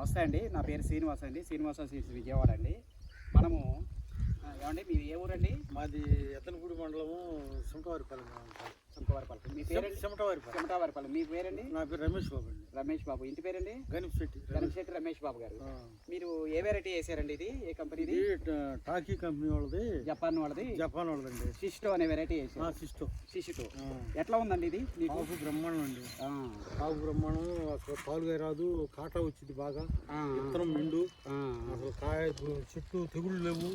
నమస్తే అండి, నా పేరు శ్రీనివాస్ అండి. శ్రీనివాస సీడ్స్ విజయవాడ అండి. మనము ఏమండి, మీరు ఏ ఊరండి? మాది ఎత్తనపూడి మండలము సుంకవారిపల్లి. సుంకవారిపల్లి. మీ పేరండి? చెమటవారిపల్లి. మీ పేరండి? నా పేరు రమేష్ బాబు అండి. రమేష్ బాబు. ఇంటి పేరండి? గణిశెట్టి రమేష్ బాబు గారు. మీరు ఏ వెరైటీ వేసారండి? ఇది ఏ కంపెనీది? టాకీ కంపెనీ వాళ్ళది, జపాన్ వాళ్ళది. వాళ్ళదండి. సిస్టో అనే వెరైటీ వేసారు. సిస్టో ఎట్లా ఉందండి ఇది? కాపు బ్రహ్మాండం అండి. కాపు బ్రహ్మాండం. అసలు పాలుగా రాదు, కాటా వచ్చింది బాగా, విత్తనం మిండు, అసలు కాయ చెట్టు తెగుళ్ళు లేవు,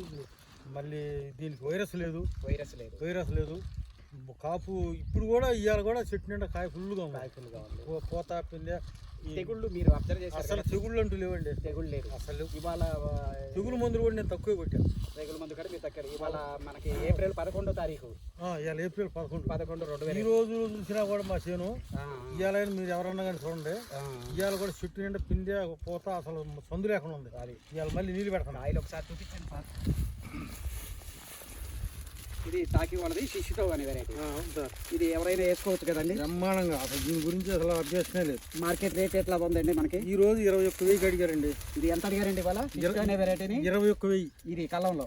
మళ్ళీ దీనికి వైరస్ లేదు. కాపు ఇప్పుడు కూడా ఇవాళ కూడా చెట్టు నిండా కాయ ఫుల్గా ఉంది. పోత పిందె తెగుళ్ళు మీరు అబ్జర్వ్ చేశారు? అసలు తెగుళ్ళు అంటూ లేవండి. తెగుళ్ళు లేదు అసలు. ఇవాళ తెగులు మందులు కూడా నేను తక్కువ కొట్టాను. తెగులు మందు కూడా మీరు తక్కువ. ఇవాళ మనకి ఏప్రిల్ 11వ తారీఖు. ఇవాళ ఏప్రిల్ 11, 2000. ఈ రోజు చూసినా కూడా మా చేను ఇవాళ మీరు ఎవరన్నా కానీ చూడండి, ఇవాళ కూడా చెట్టు నిండా పిందె పోత అసలు సందు లేకుండా ఉంది. ఇవాళ మళ్ళీ నీళ్ళు పెడతాను. ఆయిల్ ఒకసారి చూపించండి సార్. ఇది టాకీ వాళ్ళది సిస్టో అనే వెరైటీ. ఇది ఎవరైనా వేసుకోవచ్చు కదండి? బ్రహ్మాండంగా. అసలు దీని గురించి అసలు అభ్యాసమే లేదు. మార్కెట్ రేట్ ఎట్లా ఉందండి మనకి? ఈ రోజు 21,000 అడిగారండి. ఇది ఎంత అడిగారండి ఇవాళ? అనే వెరైటీని 21,000. ఇది కళ్ళంలో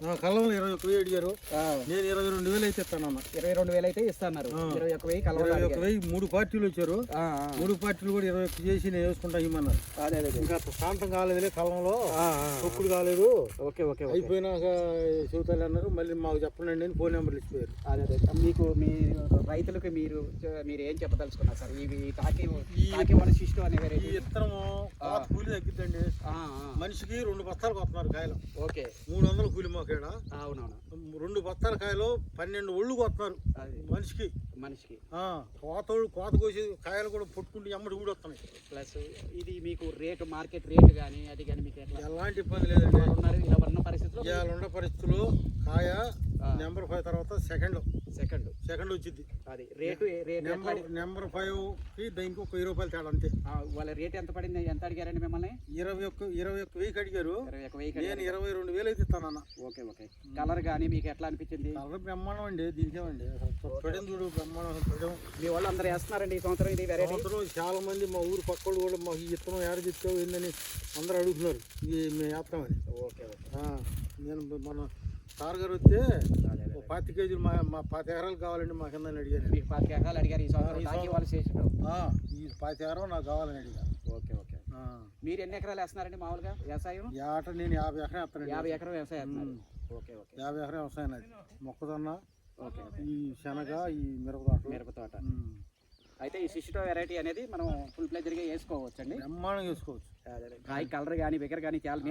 21,000 అడిగారు. నేను 22,000 అయితే ఇస్తానన్నా. 22,000 అయితే ఇస్తాన్నారు. 21,000 కళ్ళంలో. 21,000. 3 పార్టీలు వచ్చారు. 3 పార్టీలు కూడా 21 చేసి నేను వేసుకుంటా ఇమ్మన్నారు. అదే ఇంకా శాంతం కాలేదులే, కళ్ళంలో తొక్కుడు కాలేదు. ఓకే అయిపోయినాక చెబుతాను అన్నారు. మళ్ళీ మాకు చెప్పండి అని ఫోన్ నెంబర్లు ఇచ్చిపోయారు. అదే మీకు మీ రైతులకు మీరు ఏం చెప్పదలుచుకున్నారు సార్? ఇవి టాకీ వాళ్ళ సిస్టో అనే వెరైటీ. ఈ విత్తనము కూలి తగ్గిద్దండి. మనిషికి 2 బస్తాలు కొస్తున్నారు కాయలు. ఓకే, 300 కూలి మాకేడ. అవునవును. 2 బస్తాల కాయలు 12 ఒళ్ళు కొస్తున్నారు మనిషికి. కోత కోసి కాయలు కూడా పొట్టుకుంటే ఎమ్మడి కూడా వస్తున్నాయి. ప్లస్ ఇది మీకు మార్కెట్ రేటు కానీ అది కానీ మీకు ఎలాంటి ఇబ్బంది లేదండి. ఇలా ఉన్న పరిస్థితుల్లో ఇవాళ ఉన్న పరిస్థితులు కాయ నెంబర్ 5 తర్వాత సెకండ్ వచ్చింది. అది రేటు నెంబర్ 5కి దీనికి ఒక 10 రూపాయలు తేడా అంతే. వాళ్ళ రేట్ ఎంత పడింది? ఎంత అడిగారండి మిమ్మల్ని? 21,000 అడిగారు. 21,000 నేను 22,000 అయితే ఇస్తానన్న. ఓకే. కలర్ కానీ మీకు ఎట్లా అనిపించింది? కలర్ బ్రహ్మాండం అండి. దీనికేమండి చూడు బ్రహ్మాండం. మీ వాళ్ళు అందరూ వేస్తున్నారండి ఈ సంవత్సరం ఇది వెరైటీ? చాలా మంది మా ఊరు పక్క వాళ్ళు కూడా మాకు ఈ విత్తనం ఏడ తెచ్చావు ఏందని అందరూ అడుగుతున్నారు. ఇది మేము వేస్తామని. ఓకే. నేను మన సార్ గారు వస్తే 25 కేజీలు మా 5 ఎకరాలు కావాలండి మా కింద అడిగాను. మీకు 5 ఎకరాలు అడిగారు ఈ సంవత్సరం? ఈ 5 ఎకరం నాకు కావాలని అడిగాను. ఓకే. మీరు ఎన్ని ఎకరాలు వేస్తున్నారండి మామూలుగా వ్యవసాయం? ఏట నేను 50 ఎకరం వేస్తాను. 50 ఎకరం వ్యవసాయం వేస్తున్నారు. ఓకే. 50 ఎకరం వ్యవసాయం అది. మొక్కజొన్న, ఈ శనగ, ఈ మిరప తోట. అయితే ఈ సిస్టో వెరైటీ అనేది మనం ఫుల్ ప్లెజర్గా వేసుకోవచ్చు అండి. బ్రహ్మాండంగా వేసుకోవచ్చు. కాయ కలర్ కానీ బిగర్ కానీ చాలా.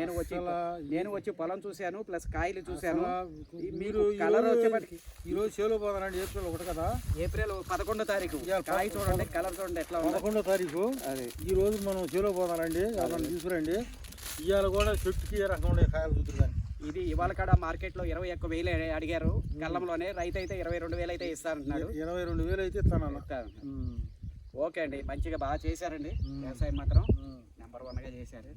నేను వచ్చి పొలం చూశాను, ప్లస్ కాయలు చూశాను. మీరు కలర్ వచ్చేప్పటికి ఈరోజు చేలో పోతానండి. ఏప్రిల్ 1 కదా. ఏప్రిల్ 11వ తారీఖు. కాయ చూడండి, కలర్ చూడండి ఎట్లా ఉంది. 11వ తారీఖు. ఈ రోజు మనం చేలో పోతానండి. ఎవరైనా తీసుకురండి. ఇవాళ కూడా చెట్టుకి ఏ రకం ఉండే కాయలు చూద్దాం. ఇది ఇవాళ కాడ మార్కెట్లో 21,000 అడిగారు కళ్ళంలోనే. రైతు అయితే 22,000 అయితే ఇస్తారంటున్నాడు. 22,000 అయితే ఇస్తాను. ఓకే అండి, మంచిగా బాగా చేశారండి వ్యవసాయం మాత్రం. నెంబర్ 1గా చేశారు.